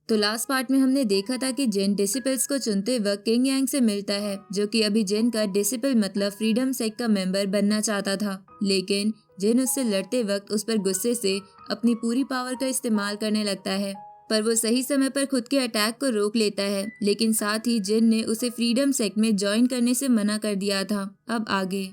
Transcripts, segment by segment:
तो last part में हमने देखा था कि जिन डिसिपल्स को चुनते वक्त किंग यांग से मिलता है, जो कि अभी जिन का डिसिपल मतलब फ्रीडम सेक्ट का मेंबर बनना चाहता था, लेकिन जिन उससे लड़ते वक्त उस पर गुस्से से अपनी पूरी पावर का इस्तेमाल करने लगता है। पर वो सही समय पर खुद के अटैक को रोक लेता है, लेकिन साथ ही जिन ने उसे फ्रीडम सेक्ट में ज्वाइन करने से मना कर दिया था। अब आगे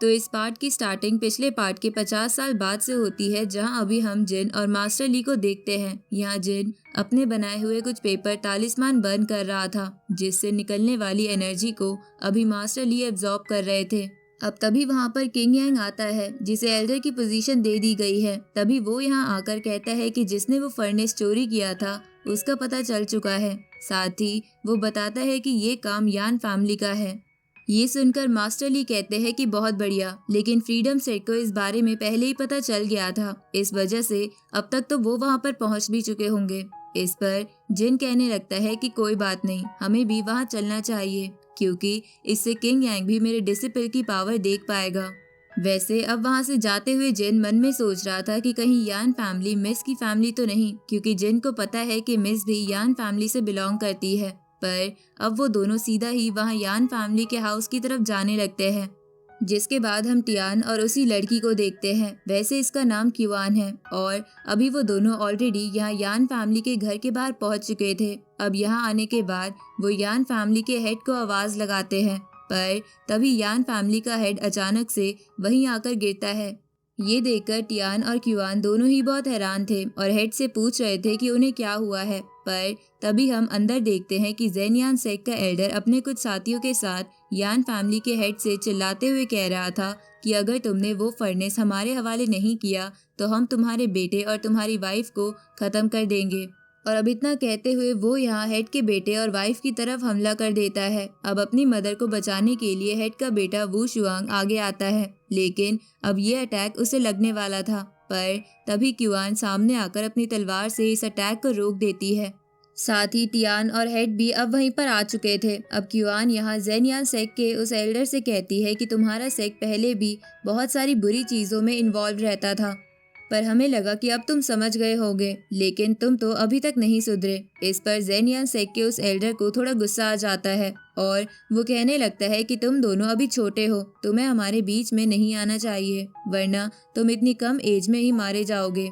तो इस पार्ट की स्टार्टिंग पिछले पार्ट के 50 साल बाद से होती है, जहां अभी हम जिन और मास्टर ली को देखते हैं। यहाँ जिन अपने बनाए हुए कुछ पेपर तालिस्मान बर्न कर रहा था, जिससे निकलने वाली एनर्जी को अभी मास्टर ली एब्जॉर्ब कर रहे थे। अब तभी वहाँ पर किंग यांग आता है, जिसे एल्डर की पोजीशन दे दी गई है। तभी वो यहाँ आकर कहता है कि जिसने वो फर्नेस चोरी किया था उसका पता चल चुका है। साथ ही वो बताता है कि ये काम यान फैमिली का है। ये सुनकर मास्टर ली कहते हैं कि बहुत बढ़िया, लेकिन फ्रीडम सेट को इस बारे में पहले ही पता चल गया था, इस वजह से अब तक तो वो वहाँ पर पहुँच भी चुके होंगे। इस पर जिन कहने लगता है कि कोई बात नहीं, हमें भी वहाँ चलना चाहिए, क्योंकि इससे किंग यांग भी मेरे डिसिपल की पावर देख पाएगा। वैसे अब वहाँ से जाते हुए जिन मन में सोच रहा था कि कहीं यान फैमिली मिस की फैमिली तो नहीं, क्योंकि जिन को पता है कि मिस भी यान फैमिली से बिलोंग करती है। पर अब वो दोनों सीधा ही वहाँ यान फैमिली के हाउस की तरफ जाने लगते हैं, जिसके बाद हम टियान और उसी लड़की को देखते हैं। वैसे इसका नाम क्युआन है और अभी वो दोनों ऑलरेडी यहाँ यान फैमिली के घर के बाहर पहुँच चुके थे। अब यहाँ आने के बाद वो यान फैमिली के हेड को आवाज लगाते हैं, पर तभी यान फैमिली का हेड अचानक से वहीं आकर गिरता है। ये देखकर टियान और क्युआन दोनों ही बहुत हैरान थे और हेड से पूछ रहे थे कि उन्हें क्या हुआ है। पर तभी हम अंदर देखते हैं कि जेन यान सेक्ट का एल्डर अपने कुछ साथियों के साथ यान फैमिली के हेड से चिल्लाते हुए कह रहा था कि अगर तुमने वो फर्नेस हमारे हवाले नहीं किया तो हम तुम्हारे बेटे और तुम्हारी वाइफ को खत्म कर देंगे। और अब इतना कहते हुए वो यहाँ हेड के बेटे और वाइफ की तरफ हमला कर देता है। अब अपनी मदर को बचाने के लिए हेड का बेटा वू शुआंग आगे आता है, लेकिन अब ये अटैक उसे लगने वाला था। पर तभी क्युआन सामने आकर अपनी तलवार से इस अटैक को रोक देती है। साथ ही टियान और हेड भी अब वहीं पर आ चुके थे। अब क्युआन यहाँ जेन यान सेक्ट के उस एल्डर से कहती है कि तुम्हारा सेक्ट पहले भी बहुत सारी बुरी चीजों में इन्वॉल्व रहता था, पर हमें लगा कि अब तुम समझ गए होगे, लेकिन तुम तो अभी तक नहीं सुधरे। इस पर जेन यान सेक्ट के उस एल्डर को थोड़ा गुस्सा आ जाता है और वो कहने लगता है कि तुम दोनों अभी छोटे हो, तुम्हें हमारे बीच में नहीं आना चाहिए, वरना तुम इतनी कम एज में ही मारे जाओगे।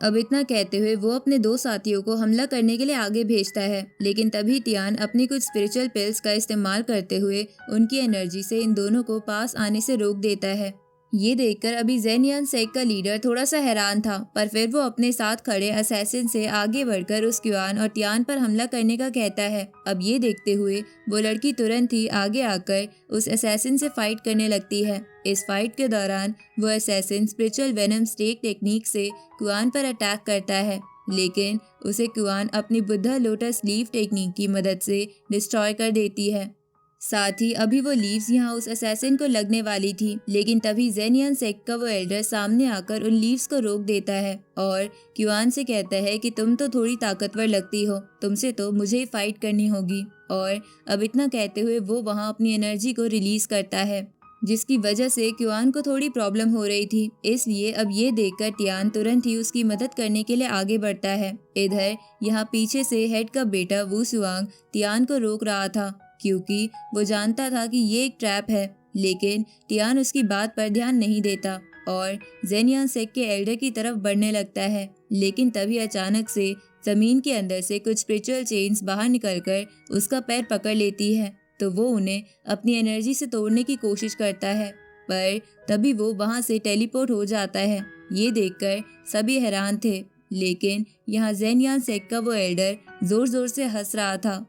अब इतना कहते हुए वो अपने दो साथियों को हमला करने के लिए आगे भेजता है, लेकिन तभी टियान अपनी कुछ स्पिरिचुअल पिल्स का इस्तेमाल करते हुए उनकी एनर्जी से इन दोनों को पास आने से रोक देता है। ये देखकर अभी जेन यान सेक्ट का लीडर थोड़ा सा हैरान था, पर फिर वो अपने साथ खड़े असैसिन से आगे बढ़कर उस क्युआन और टियान पर हमला करने का कहता है। अब ये देखते हुए वो लड़की तुरंत ही आगे आकर उस असैसिन से फाइट करने लगती है। इस फाइट के दौरान वो assassin spiritual venom stake technique से क्युआन पर अटैक करता है, लेकिन उसे क्युआन अपनी बुद्धा लोटस लीफ टेक्निक की मदद से डिस्ट्रॉय कर देती है। साथ ही अभी वो लीव्स यहाँ उस असैसिन को लगने वाली थी, लेकिन तभी जेन यान सेक्ट का वो एल्डर सामने आकर उन लीव्स को रोक देता है और क्युआन से कहता है कि तुम तो थोड़ी ताकतवर लगती हो, तुमसे तो मुझे ही फाइट करनी होगी। और अब इतना कहते हुए वो वहाँ अपनी एनर्जी को रिलीज करता है, जिसकी वजह से क्युआन को थोड़ी प्रॉब्लम हो रही थी। इसलिए अब ये देखकर टियान तुरंत ही उसकी मदद करने के लिए आगे बढ़ता है। इधर यहाँ पीछे से हेड का बेटा वू शुआंग टियान को रोक रहा था, क्योंकि वो जानता था कि ये एक ट्रैप है, लेकिन टियान उसकी बात पर ध्यान नहीं देता और जेन यान सेक्ट के एल्डर की तरफ बढ़ने लगता है। लेकिन तभी अचानक से जमीन के अंदर से कुछ स्पिरिचुअल चेन्स बाहर निकलकर उसका पैर पकड़ लेती है, तो वो उन्हें अपनी एनर्जी से तोड़ने की कोशिश करता है, पर तभी वो वहां से टेलीपोर्ट हो जाता है। ये देखकर सभी हैरान थे, लेकिन यहाँ जेन यान सेक्ट का वो एल्डर जोर जोर से हंस रहा था।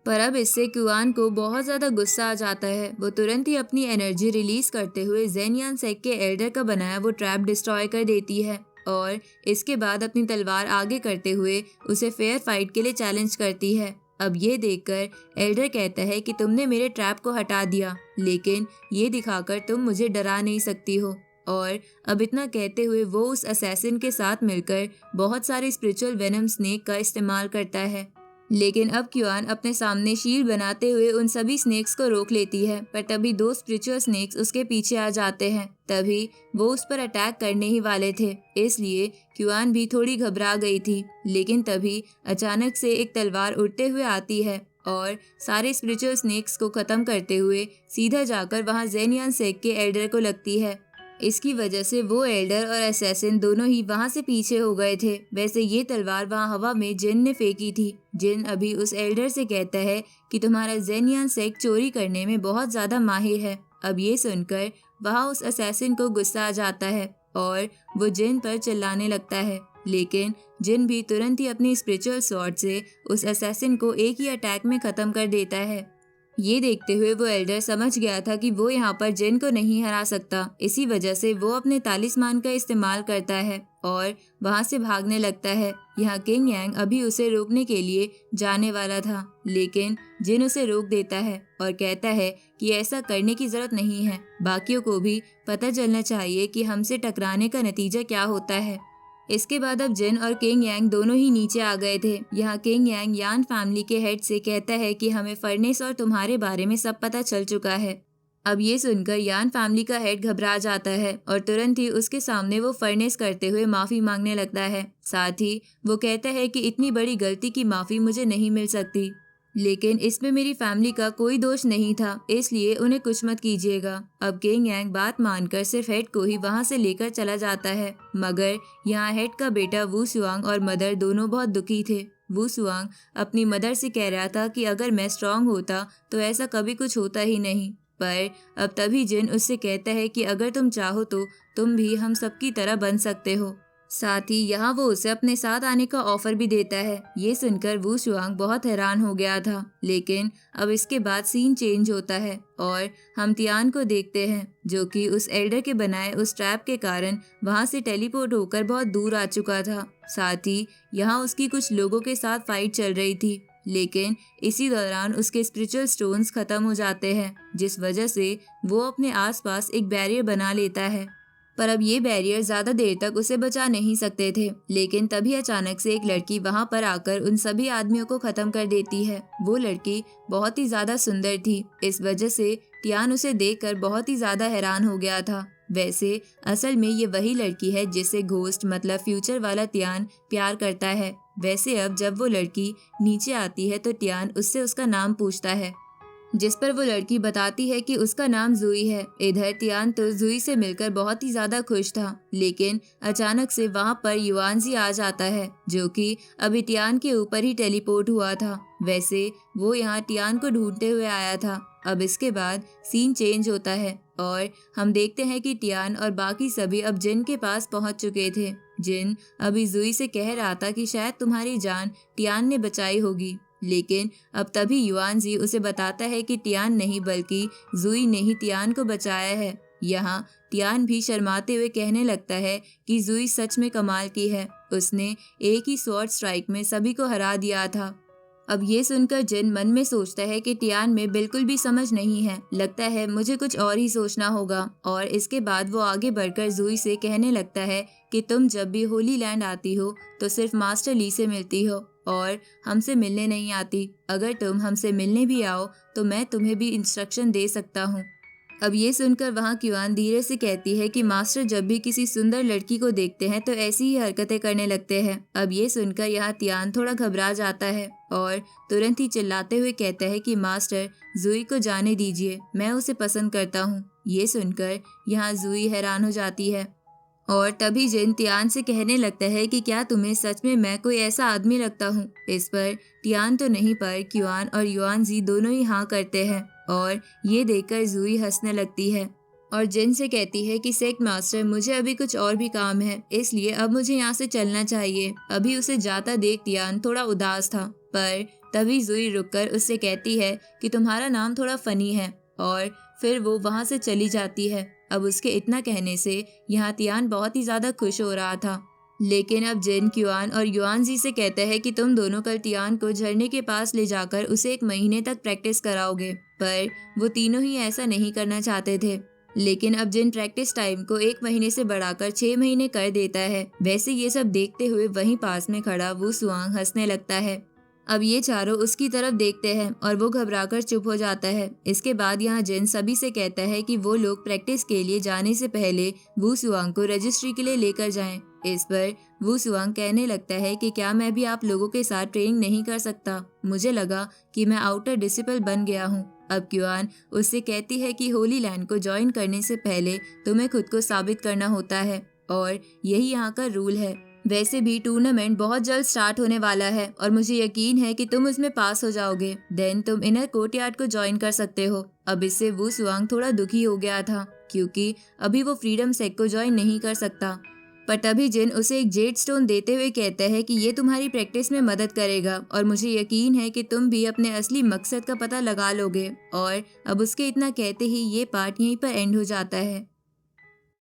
पर अब इससे क्युआन को बहुत ज्यादा गुस्सा आ जाता है। वो तुरंत ही अपनी एनर्जी रिलीज करते हुए जेन यान सेक्ट के एल्डर का बनाया वो ट्रैप डिस्ट्रॉय कर देती है और इसके बाद अपनी तलवार आगे करते हुए उसे फेयर फाइट के लिए चैलेंज करती है। अब ये देखकर एल्डर कहता है कि तुमने मेरे ट्रैप को हटा दिया, लेकिन ये दिखाकर तुम मुझे डरा नहीं सकती हो। और अब इतना कहते हुए वो उस असैसिन के साथ मिलकर बहुत सारे स्पिरिचुअल वेनम स्नेक का इस्तेमाल करता है, लेकिन अब क्युआन अपने सामने शील्ड बनाते हुए उन सभी स्नेक्स को रोक लेती है, पर तभी दो स्पिरिचुअल स्नेक्स उसके पीछे आ जाते हैं। तभी वो उस पर अटैक करने ही वाले थे, इसलिए क्युआन भी थोड़ी घबरा गई थी। लेकिन तभी अचानक से एक तलवार उड़ते हुए आती है और सारे स्पिरिचुअल स्नेक्स को खत्म करते हुए सीधा जाकर वहां जेनियन सेक के एल्डर को लगती है। इसकी वजह से वो एल्डर और असैसिन दोनों ही वहां से पीछे हो गए थे। वैसे ये तलवार वहां हवा में जिन ने फेंकी थी। जिन अभी उस एल्डर से कहता है कि तुम्हारा जेनियन सेक चोरी करने में बहुत ज्यादा माहिर है। अब ये सुनकर वहां उस असैसिन को गुस्सा आ जाता है और वो जिन पर चिल्लाने लगता है, लेकिन जिन भी तुरंत ही अपनी स्पिरिचुअल स्वॉर्ड से उस असैसिन को एक ही अटैक में खत्म कर देता है। ये देखते हुए वो एल्डर समझ गया था कि वो यहाँ पर जिन को नहीं हरा सकता। इसी वजह से वो अपने तालिस्मान का इस्तेमाल करता है और वहाँ से भागने लगता है। यहाँ किंग यांग अभी उसे रोकने के लिए जाने वाला था, लेकिन जिन उसे रोक देता है और कहता है कि ऐसा करने की जरूरत नहीं है। बाकियों को भी पता चलना चाहिए कि हमसे टकराने का नतीजा क्या होता है। इसके बाद अब जिन और किंग यांग दोनों ही नीचे आ गए थे। यहाँ किंग यांग यान फैमिली के हेड से कहता है कि हमें फर्नेस और तुम्हारे बारे में सब पता चल चुका है। अब ये सुनकर यान फैमिली का हेड घबरा जाता है और तुरंत ही उसके सामने वो फर्नेस करते हुए माफी मांगने लगता है। साथ ही वो कहता है कि इतनी बड़ी गलती की माफी मुझे नहीं मिल सकती, लेकिन इसमें मेरी फैमिली का कोई दोष नहीं था, इसलिए उन्हें कुछ मत कीजिएगा। अब किंग यांग बात मानकर सिर्फ हेड को ही वहां से लेकर चला जाता है, मगर यहाँ हेड का बेटा वू सुआंग और मदर दोनों बहुत दुखी थे। वू सुआंग अपनी मदर से कह रहा था कि अगर मैं स्ट्रांग होता तो ऐसा कभी कुछ होता ही नहीं, पर अब तभी जिन उससे कहता है कि अगर तुम चाहो तो तुम भी हम सबकी तरह बन सकते हो। साथ ही यहाँ वो उसे अपने साथ आने का ऑफर भी देता है। ये सुनकर वू शुआंग बहुत हैरान हो गया था, लेकिन अब इसके बाद सीन चेंज होता है और हम तियान को देखते हैं, जो कि उस एल्डर के बनाए उस ट्रैप के कारण वहां से टेलीपोर्ट होकर बहुत दूर आ चुका था। साथ ही यहाँ उसकी कुछ लोगों के साथ फाइट चल रही थी, लेकिन इसी दौरान उसके स्पिरिचुअल स्टोन्स खत्म हो जाते हैं, जिस वजह से वो अपने आसपास एक बैरियर बना लेता है। पर अब ये बैरियर ज्यादा देर तक उसे बचा नहीं सकते थे। लेकिन तभी अचानक से एक लड़की वहां पर आकर उन सभी आदमियों को खत्म कर देती है। वो लड़की बहुत ही ज्यादा सुंदर थी, इस वजह से तियान उसे देखकर बहुत ही ज्यादा हैरान हो गया था। वैसे असल में ये वही लड़की है जिससे घोस्ट मतलब फ्यूचर वाला तियान प्यार करता है। वैसे अब जब वो लड़की नीचे आती है तो तियान उससे उसका नाम पूछता है, जिस पर वो लड़की बताती है कि उसका नाम जुई है। इधर तियान तो जुई से मिलकर बहुत ही ज्यादा खुश था, लेकिन अचानक से वहां पर युआनजी आ जाता है, जो कि अभी तियान के ऊपर ही टेलीपोर्ट हुआ था। वैसे वो यहाँ तियान को ढूंढते हुए आया था। अब इसके बाद सीन चेंज होता है और हम देखते हैं कि तियान और बाकी सभी अब जिन के पास पहुंच चुके थे। जिन अभी जुई से कह रहा था कि शायद तुम्हारी जान तियान ने बचाई होगी, लेकिन अब तभी युआनजी उसे बताता है कि तियान नहीं बल्कि जुई ने ही तियान को बचाया है। यहाँ तियान भी शर्माते हुए कहने लगता है कि जुई सच में कमाल की है, उसने एक ही स्वॉर्ड स्ट्राइक में सभी को हरा दिया था। अब ये सुनकर जिन मन में सोचता है कि तियान में बिल्कुल भी समझ नहीं है, लगता है मुझे कुछ और ही सोचना होगा। और इसके बाद वो आगे बढ़कर जुई से कहने लगता है कि तुम जब भी होली लैंड आती हो तो सिर्फ मास्टर ली से मिलती हो और हमसे मिलने नहीं आती। अगर तुम हमसे मिलने भी आओ तो मैं तुम्हें भी इंस्ट्रक्शन दे सकता हूँ। अब ये सुनकर वहाँ क्युआन धीरे से कहती है कि मास्टर जब भी किसी सुंदर लड़की को देखते हैं तो ऐसी ही हरकतें करने लगते हैं। अब ये सुनकर यहाँ तियान थोड़ा घबरा जाता है और तुरंत ही चिल्लाते हुए कहता है कि मास्टर जुई को जाने दीजिए, मैं उसे पसंद करता हूँ। ये सुनकर यहाँ जुई हैरान हो जाती है और तभी जिन तियान से कहने लगता है कि क्या तुम्हें सच में मैं कोई ऐसा आदमी लगता हूँ। इस पर तियान तो नहीं पर क्युआन और युआनजी दोनों ही हाँ करते हैं और ये देखकर जुई हंसने लगती है और जिन से कहती है कि सेक्ट मास्टर मुझे अभी कुछ और भी काम है, इसलिए अब मुझे यहाँ से चलना चाहिए। अभी उसे जाता देख तियान थोड़ा उदास था, पर तभी जुई रुककर उससे कहती है कि तुम्हारा नाम थोड़ा फनी है और फिर वो वहाँ से चली जाती है। अब उसके इतना कहने से यहाँ तियान बहुत ही ज्यादा खुश हो रहा था, लेकिन अब जिन क्युआन और युआनजी से कहता है कि तुम दोनों कल तियान को झरने के पास ले जाकर उसे 1 महीने तक प्रैक्टिस कराओगे, पर वो तीनों ही ऐसा नहीं करना चाहते थे। लेकिन अब जिन प्रैक्टिस टाइम को 1 महीने से बढ़ाकर 6 महीने कर देता है। वैसे ये सब देखते हुए वहीं पास में खड़ा वू सुआंग हंसने लगता है अब ये चारों उसकी तरफ देखते हैं और वो घबराकर चुप हो जाता है। इसके बाद यहाँ जिन सभी से कहता है कि वो लोग प्रैक्टिस के लिए जाने से पहले वू सुआंग को रजिस्ट्री के लिए लेकर जाएं। इस पर वू सुआंग कहने लगता है कि क्या मैं भी आप लोगों के साथ ट्रेनिंग नहीं कर सकता? मुझे लगा कि मैं आउटर डिसिपल बन गया हूँ। अब क्यूआन उससे कहती है कि होली लैंड को ज्वाइन करने से पहले तुम्हें खुद को साबित करना होता है और यही यहाँ का रूल है। वैसे भी टूर्नामेंट बहुत जल्द स्टार्ट होने वाला है और मुझे यकीन है कि तुम उसमें पास हो जाओगे। देन तुम इनर कोर्टयार्ड को ज्वाइन कर सकते हो। अब इससे वू सुआंग थोड़ा दुखी हो गया था क्योंकि अभी वो फ्रीडम सेक को ज्वाइन नहीं कर सकता। पर तभी जिन उसे एक जेड स्टोन देते हुए कहता है कि ये तुम्हारी प्रैक्टिस में मदद करेगा और मुझे यकीन है कि तुम भी अपने असली मकसद का पता लगा लोगे। और अब उसके इतना कहते ही ये पार्ट यहीं पर एंड हो जाता है।